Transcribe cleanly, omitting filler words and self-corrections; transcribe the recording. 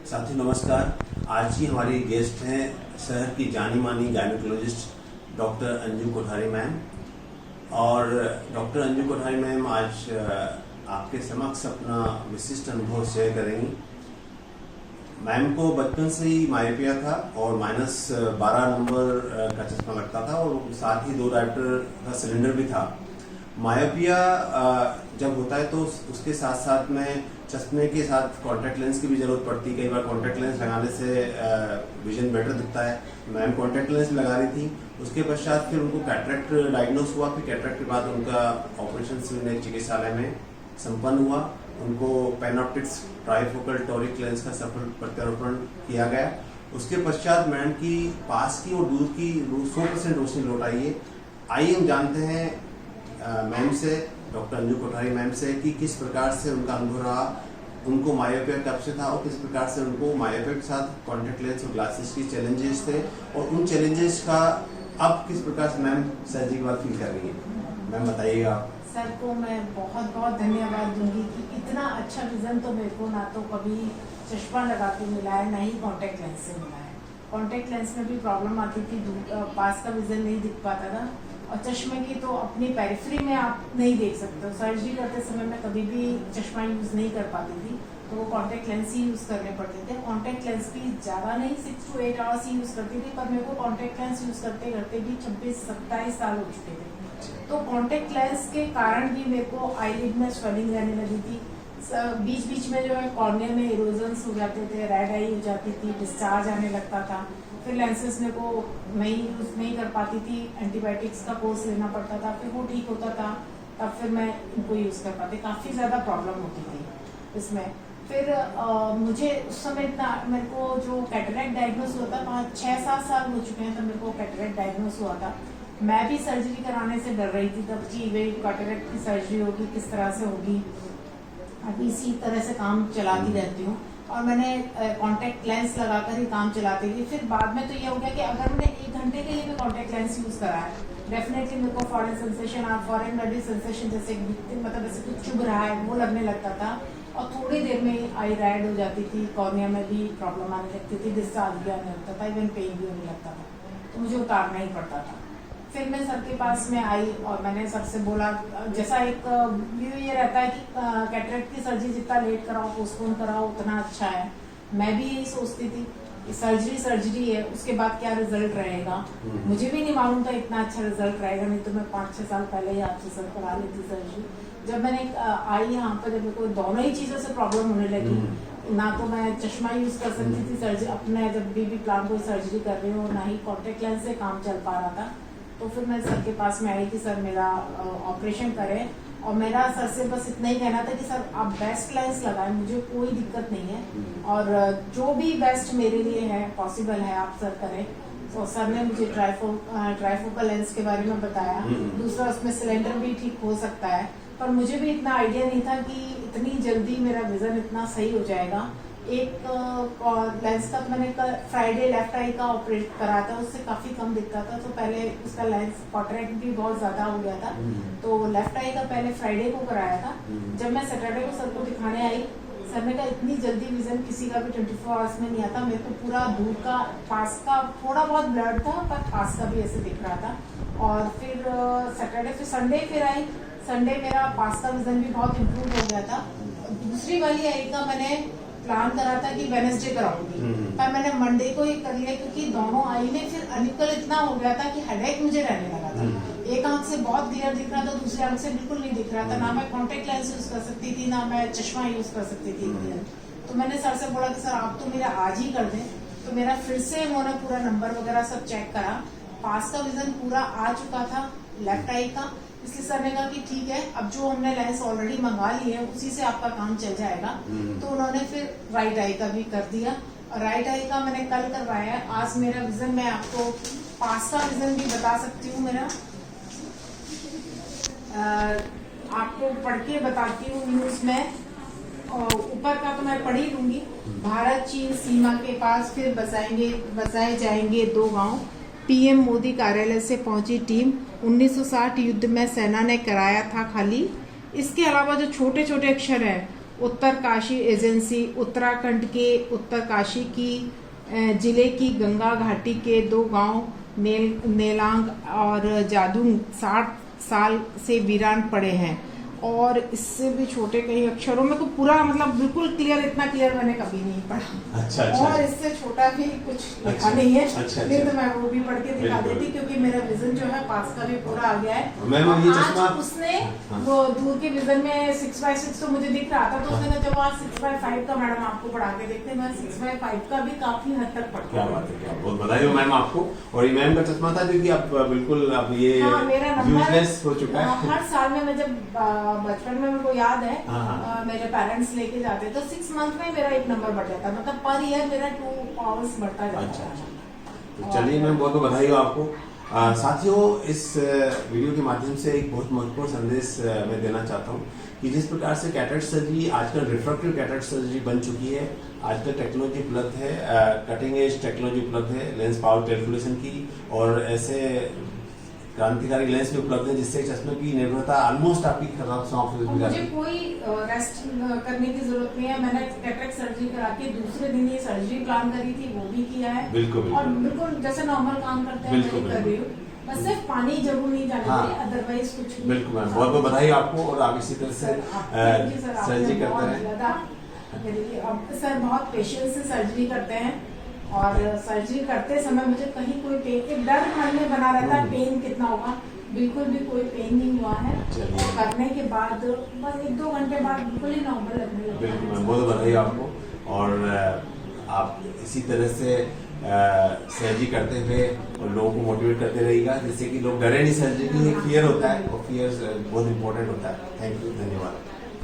साथियों नमस्कार। आज की हमारी गेस्ट हैं शहर की जानी मानी gynaecologist doctor Anju Kothari ma'am. और डॉक्टर अंजू कोठारी मैम आज आपके समक्ष अपना विशिष्ट अनुभव शेयर करेंगी। मैम को बचपन से ही मायोपिया था और -12 नंबर का चश्मा लगता था और साथ ही 2 डायप्टर का सिलेंडर भी था। मायोपिया जब होता है तो उसके साथ साथ में चश्मे के साथ कॉन्टैक्ट लेंस की भी ज़रूरत पड़ती है। कई बार कॉन्टैक्ट लेंस लगाने से विजन बेटर दिखता है। मैम कॉन्टैक्ट लेंस लगा रही थी। उसके पश्चात फिर उनको कैटरेक्ट डायग्नोस हुआ। फिर कैटरेक्ट के बाद उनका ऑपरेशन सिविल चिकित्सालय में संपन्न हुआ। उनको पैनॉप्टिक्स ट्राइफोकल टॉरिक लेंस का सफल प्रत्यारोपण किया गया। उसके पश्चात मैम की पास की और दूर की 100% रोशनी लौट आई है। आइए हम जानते हैं मैम से, डॉक्टर अंजू कोठारी मैम से, कि किस प्रकार से उनका अनुभव रहा, उनको मायोपिया कब से था और किस प्रकार से उनको मायोपिया के साथ कॉन्टैक्ट लेंस और ग्लासेस की चैलेंजेस थे और उन चैलेंजेस का अब किस प्रकार से मैम सर्जरी के बाद फील कर रही है। मैम बताइएगा। सर को मैं बहुत बहुत धन्यवाद दूंगी कि इतना अच्छा विज़न तो मेरे को ना तो कभी चश्मा लगा के मिला है, ना ही कॉन्टैक्ट लेंस से मिला है। कॉन्टैक्ट लेंस में भी प्रॉब्लम आती थी, पास का विज़न नहीं दिख पाता था और चश्मे की तो अपनी पेरिफेरी में आप नहीं देख सकते। सर्जरी करते समय मैं कभी भी चश्मा यूज़ नहीं कर पाती थी, तो वो कॉन्टैक्ट लेंस ही यूज़ करने पड़ते थे। कॉन्टैक्ट लेंस भी ज़्यादा नहीं, 6 to 8 आवर्स ही यूज़ करती थी, पर मेरे को कॉन्टैक्ट लेंस यूज़ करते करते भी 26-27 साल हो चुके थे। तो कॉन्टैक्ट लेंस के कारण भी मेरे को आईलिड में स्वेलिंग रहने लगी थी। बीच बीच में जो है कॉर्निया में इरोजन्स हो जाते थे, रेड आई हो जाती थी, डिस्चार्ज आने लगता था। फिर लेंसेज मेरे को नहीं यूज़ नहीं कर पाती थी, एंटीबायोटिक्स का कोर्स लेना पड़ता था, फिर वो ठीक होता था, तब फिर मैं इनको यूज़ कर पाती। काफ़ी ज़्यादा प्रॉब्लम होती थी इसमें। फिर मुझे उस समय इतना, मेरे को जो कैटरेक्ट डायग्नोस हुआ था 5-6-7 साल हो चुके हैं, तो मेरे को कैटरेक्ट डायग्नोस हुआ था। मैं भी सर्जरी कराने से डर रही थी तब कि वे कैटरेक्ट की सर्जरी होगी, किस तरह से होगी। अभी इसी तरह से काम चलाती रहती हूँ और मैंने कॉन्टैक्ट लेंस लगाकर ही काम चलाती थी। फिर बाद में तो ये हो गया कि अगर मैंने 1 घंटे के लिए भी कॉन्टैक्ट लेंस यूज़ करा है, डेफिनेटली मेरे को फॉरेन सेंसेशन और फॉरेन बॉडी सेंसेशन जैसे मतलब ऐसे कुछ चुभ रहा है वो लगने लगता था और थोड़ी देर में आई रेड हो जाती थी, कॉर्निया में भी प्रॉब्लम आने लगती थी, डिस्चार्ज भी आने लगता था, इवन पेन भी होने लगता था, तो मुझे उतारना ही पड़ता था। फिर मैं सर के पास में आई और मैंने सर से बोला, जैसा एक व्यू ये रहता है कि कैटरेक्ट की सर्जरी जितना लेट कराओ, पोस्टपोन कराओ, उतना अच्छा है। मैं भी यही सोचती थी कि सर्जरी है, उसके बाद क्या रिजल्ट रहेगा। मुझे भी नहीं मालूम था इतना अच्छा रिजल्ट रहेगा, नहीं तो मैं 5-6 साल पहले ही आपसे सर करा ली थी सर्जरी। जब मैंने आई यहाँ पर, जब मेरे को दोनों ही चीज़ों से प्रॉब्लम होने लगी, ना तो मैं चश्मा यूज़ कर सकती थी सर्जरी अपने, जब भी प्लान कोई सर्जरी कर रही हूँ, ना ही कॉन्टैक्ट लेंस से काम चल पा रहा था, तो फिर मैं सर के पास में आई कि सर मेरा ऑपरेशन करें। और मेरा सर से बस इतना ही कहना था कि सर आप बेस्ट लेंस लगाएं, मुझे कोई दिक्कत नहीं है और जो भी बेस्ट मेरे लिए है पॉसिबल है आप सर करें। तो सर ने मुझे ट्राइफोकल लेंस के बारे में बताया। दूसरा, उसमें सिलेंडर भी ठीक हो सकता है, पर मुझे भी इतना आइडिया नहीं था कि इतनी जल्दी मेरा विजन इतना सही हो जाएगा। एक लेंस का मैंने फ्राइडे लेफ्ट आई का ऑपरेट करा था, उससे काफ़ी कम दिखता था, तो पहले उसका लेंस कॉटरेक्ट भी बहुत ज़्यादा हो गया था, तो लेफ्ट आई का पहले फ्राइडे को कराया था। जब मैं सैटरडे को सर को दिखाने आई, सर ने कहा इतनी जल्दी विजन किसी का भी 24 आवर्स में नहीं आता। मेरे को पूरा दूर का, पास का थोड़ा बहुत ब्लड था, पर पास का भी ऐसे दिख रहा था। और फिर सैटरडे, फिर संडे फिर आई, संडे मेरा पास का विजन भी बहुत इम्प्रूव हो गया था। दूसरी वाली आई का मैंने प्लान करा था कि वेडनेसडे कराऊंगी, पर मैंने मंडे को ही कर लिया, क्योंकि दोनों आई में फिर अनिकल इतना हो गया था कि हेडेक मुझे रहने लगा था। एक आंख से बहुत क्लियर दिख रहा था, दूसरी आंख से बिल्कुल नहीं दिख रहा था। ना मैं कॉन्टैक्ट लेंस यूज कर सकती थी, ना मैं चश्मा यूज कर सकती थी। तो मैंने सर से बोला कि सर आप तो मेरा आज ही कर दें। तो मेरा फिर से उन्होंने पूरा नंबर वगैरह सब चेक करा, पास का विजन पूरा आ चुका था लेफ्ट आई का। इसलिए सर ने कहा कि ठीक है, अब जो हमने लेंस ऑलरेडी मंगा ली है उसी से आपका काम चल जाएगा। तो उन्होंने फिर राइट आई का भी कर दिया और राइट आई का मैंने कल करवाया है। आज मेरा विजन, मैं आपको पास का विजन भी बता सकती हूँ मेरा, आपको पढ़ के बताती हूँ न्यूज में। ऊपर का तो मैं पढ़ ही लूंगी। भारत चीन सीमा के पास फिर बसाए जाएंगे 2 गांव। पीएम मोदी कार्यालय से पहुंची टीम। 1960 युद्ध में सेना ने कराया था खाली। इसके अलावा जो छोटे छोटे अक्षर हैं उत्तरकाशी एजेंसी उत्तराखंड के उत्तरकाशी की जिले की गंगा घाटी के 2 गांव नेलांग और जादूंग 60 साल से वीरान पड़े हैं। और इससे भी छोटे कई अक्षरों में को पूरा मतलब बिल्कुल क्लियर, इतना क्लियर मैंने कभी नहीं पढ़ा। अच्छा। और इससे छोटा भी कुछ लिखा नहीं है। अच्छा। नहीं तो मैं वो भी पढ़ के दिखा देती, क्योंकि मेरा विजन जो है पास का भी पूरा आ गया है। मैम ये चश्मा आज उसने वो दूर के विजन में 6x6 तो मुझे दिख रहा था, तो उसने कहा जब आज 6x5 का मैडम आपको पढ़ा के देखते, मैं 6x5 का भी काफी हद तक पढ़। क्या बात है, क्या बहुत बधाई हो मैम आपको। और ये मैम का चश्मा था जो कि अब बिल्कुल अब ये मेरा नंबर यूजलेस हो चुका है। हर साल में मैं जब बचपन में मेरे को याद है, हाँ। मेरे पेरेंट्स लेके जाते तो 6 मंथ में मेरा 1 नंबर बढ़ जाता, मतलब पर ईयर मेरा 2 पावर्स बढ़ता जाता। अच्छा। तो चलिए मैम बहुत बहुत बधाई हो आपको। साथियों, इस वीडियो के माध्यम से एक बहुत महत्वपूर्ण संदेश मैं देना चाहता हूँ कि जिस प्रकार से कैटरेक्ट सर्जरी आजकल रिफ्रैक्टिव कैटरेक्ट सर्जरी बन चुकी है, आजकल टेक्नोलॉजी उपलब्ध है, कटिंग एज टेक्नोलॉजी उपलब्ध है लेंस पावर कैलकुलेशन की, और ऐसे क्रांतिकारी लेंस भी उपलब्ध है जिससे चश्मे की निर्भरता ऑलमोस्ट आपकी खत्म समाप्त हो मुझे जाती है। कोई रेस्ट करने की जरूरत नहीं है। मैंने कैटरेक्ट सर्जरी करा के दूसरे दिन ये सर्जरी प्लान करी थी, वो भी किया है। बिल्कुल और बिल्कुल जैसे नॉर्मल काम करते हैं वही कर रही हूँ, बस सिर्फ पानी जरूर नहीं जाने चाहिए, अदरवाइज कुछ नहीं। बिल्कुल मैम, बहुत बहुत बधाई आपको, और आप इसी तरह से सर्जरी करते रहें। अब सर बहुत पेशेंस से सर्जरी करते हैं, और सर्जरी करते समय मुझे कहीं कोई पेन, एक डर मन में बना रहता है पेन कितना होगा, बिल्कुल भी कोई पेन नहीं हुआ है। और करने के बाद बस 1-2 घंटे बाद बिल्कुल ही नॉर्मल लगने लगा। बिल्कुल मैम, बहुत बधाई आपको। और आप इसी तरह से सर्जरी करते हुए और लोगों को मोटिवेट करते रहिएगा, जिससे कि लोग डरे नहीं। सर्जरी की एक फियर होता है, और फियर बहुत इंपॉर्टेंट होता है। थैंक यू, धन्यवाद।